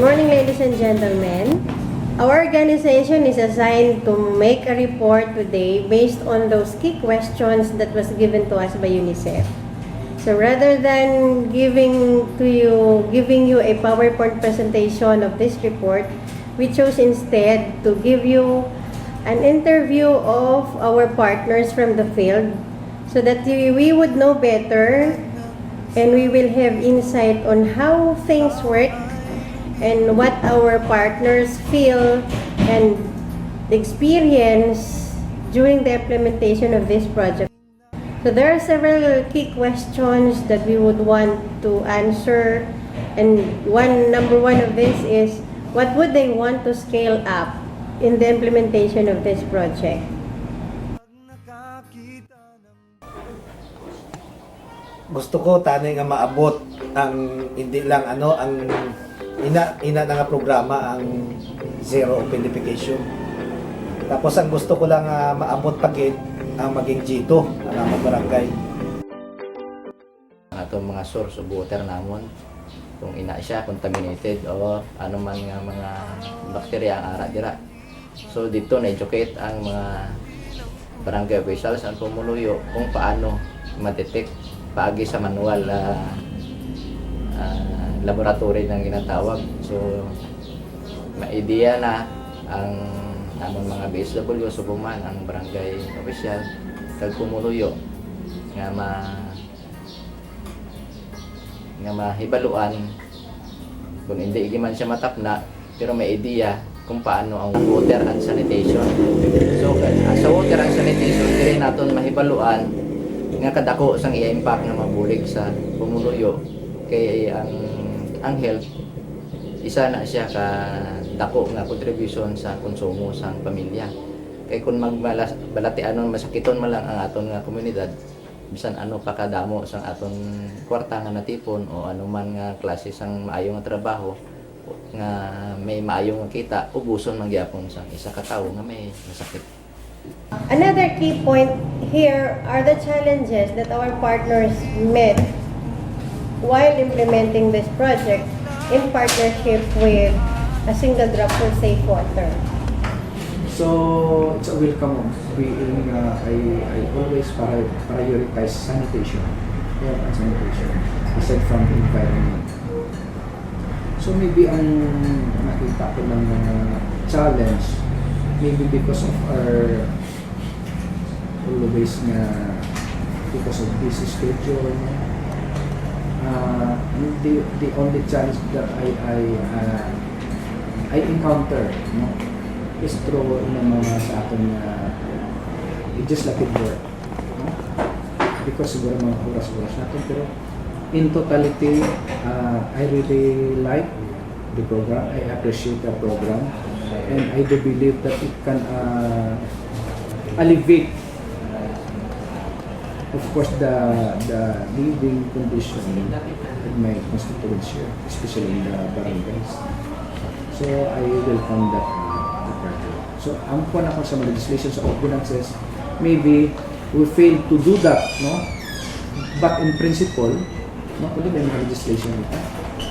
morning, ladies and gentlemen. Our organization is assigned to make a report today based on those key questions that was given to us by UNICEF. So rather than giving you a PowerPoint presentation of this report, we chose instead to give you an interview of our partners from the field so that we would know better and we will have insight on how things work and what our partners feel and experience during the implementation of this project. So there are several key questions that we would want to answer, and number one of this is, what would they want to scale up in the implementation of this project? Gusto ko tanay nga maabot ang hindi lang ang ina na nga programa ang zero opidification. Tapos ang gusto ko lang maabot pagit ang maging G2 ang among barangay. Atong mga source of water namon kung ina siya contaminated o ano man nga mga bakterya ang ara dira. So dito na-educate ang mga barangay officials ang pumuluyo kung paano ma-detect paagi sa manual laboratory ng ginatawag. So ma-idea na ang namon mga BSW subuman ang barangay official kag pumuluyo nga mahibaluan kung hindi man siya matapna pero may idea kung paano ang water and sanitation. So sa water and sanitation diri naton mahibaluan nga kadako sang i-impact na mabulig sa pumuluyo kay ang health isa na siya ka dako nga contribution sa konsumo sa pamilya. Kay kung magbalatianon masakiton man lang ang aton nga komunidad bisan ano pa kadamo sang aton kwarta nga natipon o ano man nga klase sang maayo nga trabaho nga may maayo nga kita ubuson man gyapon sang isa ka tawo nga may masakit. Another key point here are the challenges that our partners met while implementing this project in partnership with a single drop for safe water. So it's a welcome being I always prioritize sanitation, health and sanitation aside from the environment. So maybe ang nakita ko ng challenge maybe because of our always because of busy schedule. The only challenge that I encounter is through mga sa ating legislative work. Because siguro mga oras-oras natin, pero in totality, I really like the program. I appreciate the program. And I do believe that it can alleviate, of course, the living condition in my constituency, especially in the barangays. So I welcome that project. So ang kuwan ako sa legislation sa ordinances, maybe we fail to do that, no? But in principle, no, kung may mga legislation ito,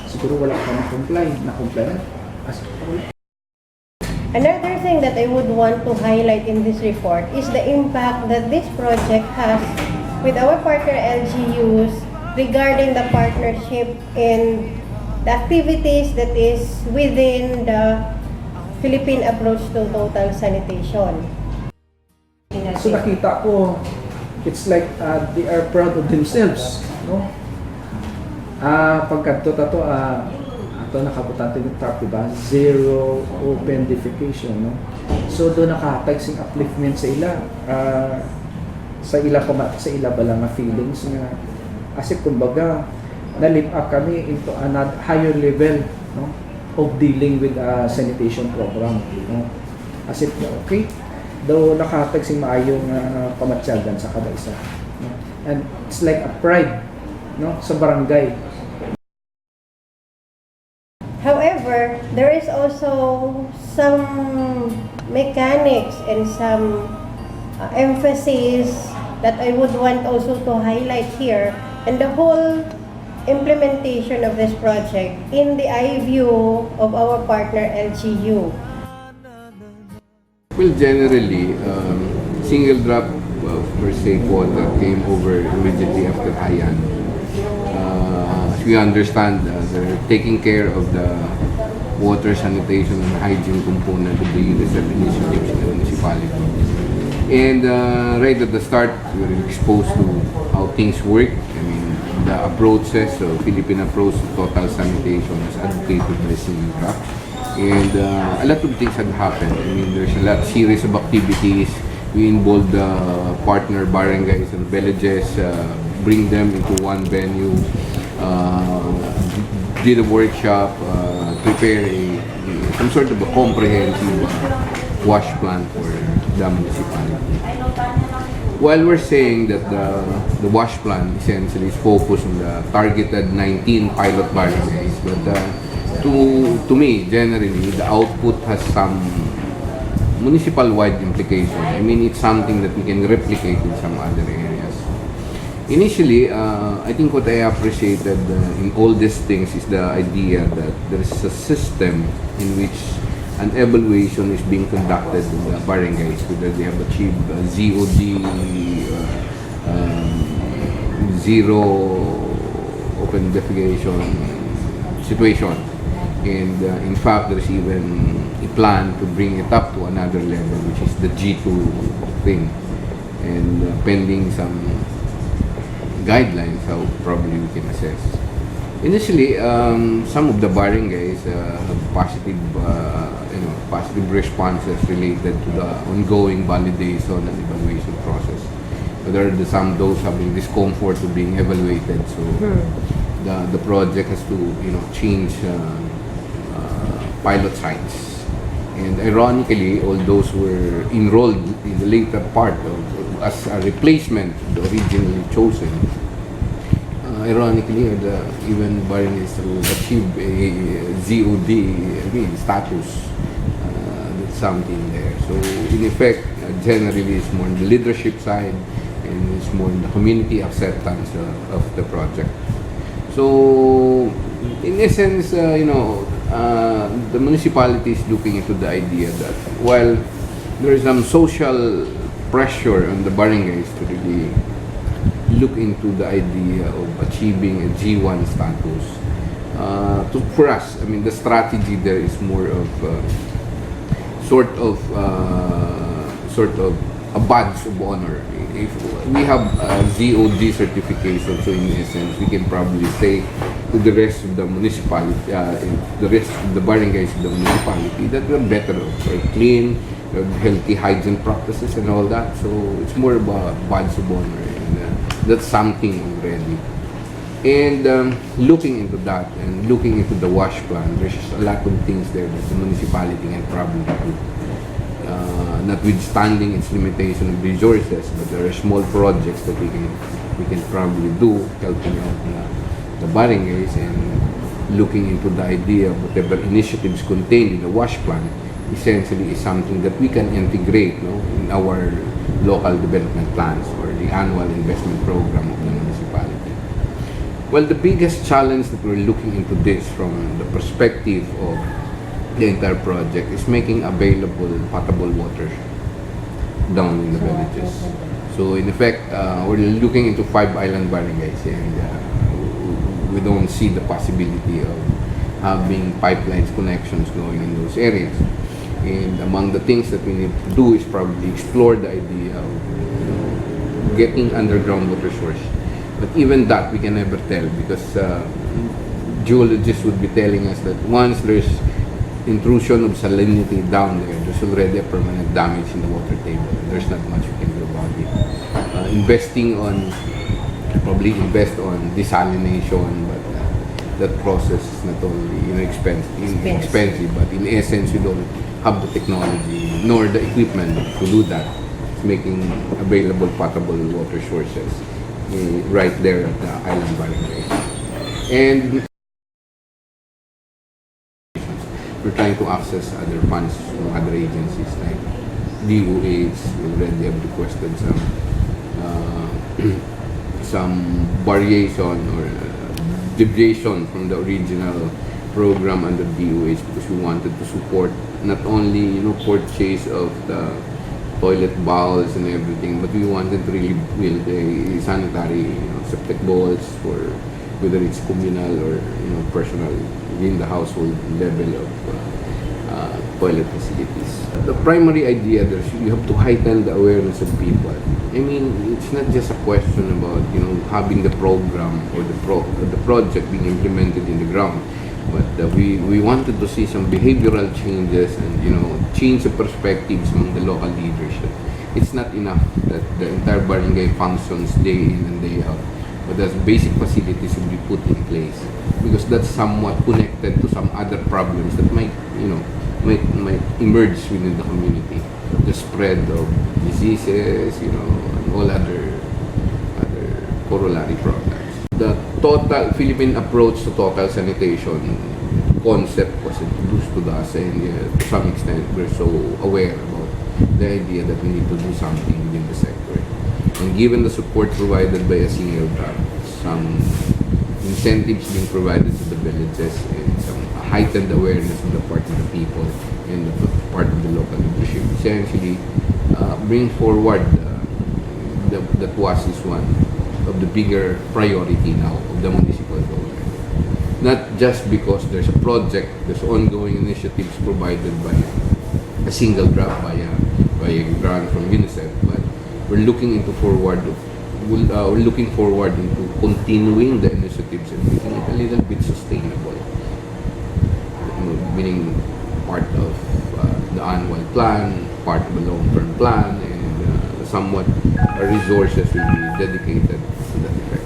siguro wala pa na-comply na. Another thing that I would want to highlight in this report is the impact that this project has with our partner LGUs regarding the partnership in the activities that is within the Philippine approach to total sanitation. So nakita ko, it's like they are proud of themselves, no? Pagkadto ato nakabutante ng trap, diba? Zero open defecation, no? So doon nakahatag sing upliftment sa ila. Sa ila ba lang na feelings nga as if kumbaga na-live up kami into another higher level, no, of dealing with sanitation program, no? As if okay daw nakahatag sing maayong pamatsyagan sa kada isa, no? And it's like a pride, no, sa barangay. However, there is also some mechanics and some emphasis that I would want also to highlight here. And the whole implementation of this project in the eye view of our partner LGU? Well, generally, single drop of Persec water came over immediately after Haiyan. As we understand, they're taking care of the water sanitation and hygiene component of the UNICEF initiatives in the municipality. And right at the start, we were exposed to how things work. I mean, the approaches, so Philippine approach to total sanitation is advocated by single drop. And a lot of things had happened. I mean, there's a series of activities. We involved partner barangays and villages, bring them into one venue, did a workshop, prepare some sort of a comprehensive WaSH plan for the municipality. While we're saying that the WaSH plan essentially is focused on the targeted 19 pilot barangays, but to me, generally, the output has some municipal-wide implication. I mean, it's something that we can replicate in some other areas. Initially, I think what I appreciated in all these things is the idea that there is a system in which an evaluation is being conducted in the barangays, whether they have achieved ZOD, zero open defecation situation. And in fact, there's even a plan to bring it up to another level, which is the G2 thing. And pending some guidelines, how probably we can assess. Initially, some of the barangays have positive responses related to the ongoing validation and evaluation process. But there are some those having discomfort to being evaluated, so the project has to change pilot sites. And ironically, all those were enrolled in the later part as a replacement of the originally chosen. Ironically, even barangays to achieve a ZOD status, that's something there. So in effect, generally, it's more on the leadership side and it's more on the community acceptance of the project. So in essence, the municipality is looking into the idea that while there is some social pressure on the barangays to really look into the idea of achieving a G1 status, for us, I mean, the strategy there is more of sort of a badge of honor. If we have a ZOD certification, so in essence, we can probably say to the rest of the municipality, the rest of the barangays of the municipality, that we're better off, we're clean, we have healthy hygiene practices and all that. So it's more about badge of honor, and that's something already. And looking into that and looking into the WaSH plan, there's a lot of things there that the municipality can probably do. Notwithstanding its limitation of resources, but there are small projects that we can probably do, helping out the barangays and looking into the idea of whatever initiatives contained in the WaSH plan essentially is something that we can integrate in our local development plans or the annual investment program of the municipality. Well, the biggest challenge that we're looking into this from the perspective of the entire project is making available potable water down in the villages. So in effect, we're looking into 5 island barangays, and we don't see the possibility of having pipelines connections going in those areas. And among the things that we need to do is probably explore the idea of getting underground water source. But even that we can never tell, because geologists would be telling us that once there's intrusion of salinity down there, there's already a permanent damage in the water table. There's not much we can do about it. Probably invest on desalination, but that process is not only expensive, but in essence you don't have the technology nor the equipment to do that. It's making available potable water sources right there at the island barangay. And we're trying to access other funds from other agencies like DOH. We already have requested some variation or deviation from the original program under DOH because we wanted to support not only purchase of the toilet bowls and everything, but we wanted to really build a sanitary septic bowls for whether it's communal or personal within the household level of toilet facilities. The primary idea there is you have to heighten the awareness of people. I mean, it's not just a question about having the program or the project being implemented in the ground, but we wanted to see some behavioral changes and change the perspectives among the local leadership. It's not enough that the entire barangay functions day in and day out, but as basic facilities should be put in place because that's somewhat connected to some other problems that might emerge within the community. The spread of diseases, and all other corollary problems. The total Philippine approach to total sanitation concept was introduced to us, and to some extent we're so aware about the idea that we need to do something within the sector. And given the support provided by a single grant, some incentives being provided to the villages, and some heightened awareness on the part of the people and the part of the local leadership, essentially bring forward that WaSH is one of the bigger priority now of the municipal government. Not just because there's a project, there's ongoing initiatives provided by a single grant, by a grant from UNICEF, but we're looking forward into continuing the initiatives and making it a little bit sustainable. Meaning part of the annual plan, part of the long-term plan, and somewhat resources will be dedicated to that effect.